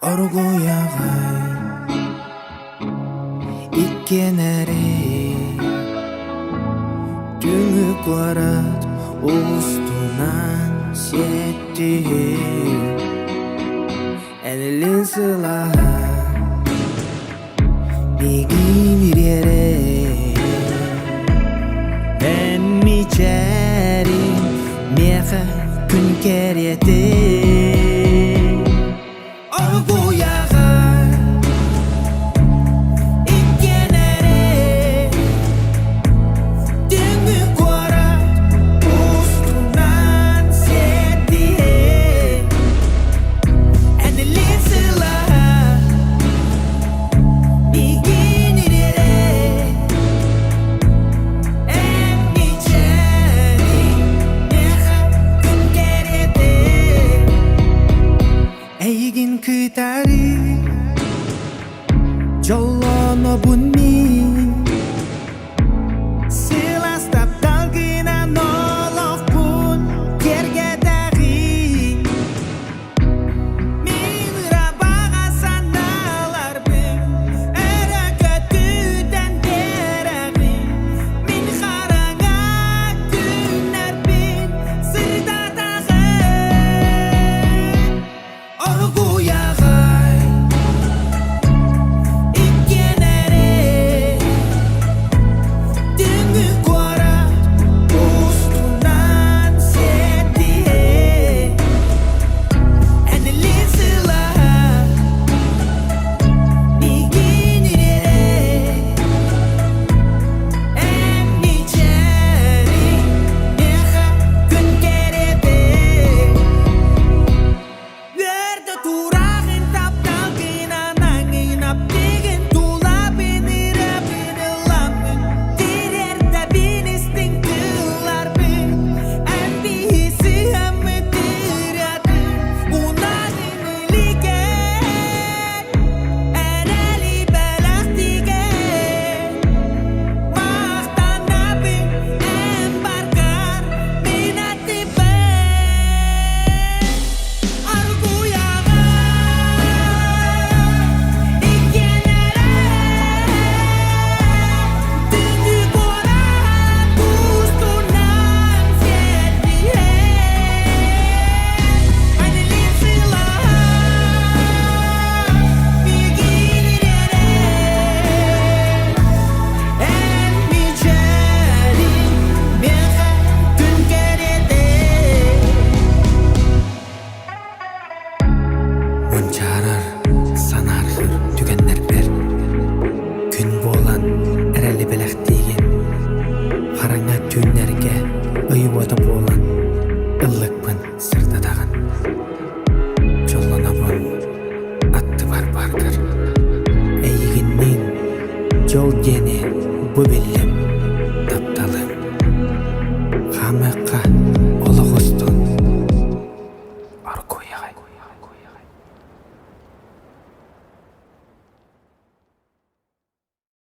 Оргууй Аҕай Иккиэн Түүҥҥү куорат устунан сиэттиһэн илиин сылааһа Миигин ириэрэр мичээрин миэхэ кэриэтэ Оргууй Аҕай Иккиэн Түүҥҥү куорат устунан сиэттиһэн илиин сылааһа Миигин ириэрэр мичээрин миэхэ кэриэтэ Эйиигин кытары жоллоно бунми сыластап талгынан олохпун кергедагы Мен ырыа баға саналарбын өрөкөтүдөн берагы Мен хараңа күнәрбин сырдатагы Оргууй Аҕай Иккиэн Түүҥҥү куорат устунан сиэттиһэн илиин сылааһа Миигин ириэрэр мичээрин миэхэ кэриэтэ Вердө тураагын тапталгынан аңыйнап деген тулабын ырыабын ыламын Тирерде бинистин кылларбын Амбиһиси хаммы тыратын Унагын илиген Эрели бэлэхтиген Махтанабын эм баргар минатибэн Оргууй Аҕай Иккиэн Түүҥҥү куорат устунан сиэттиһэн илиин сылааһа Миигин ириэрэр мичээрин миэхэ кэриэтэ Ончаарар санаархыр түгеннербер күн болан эрели белэхтиген хараңа түүннерге ыйыбода болан ыллыкпын сырдатаган жоллонобун атты бар баргар Эйигин мен жол дене бу беле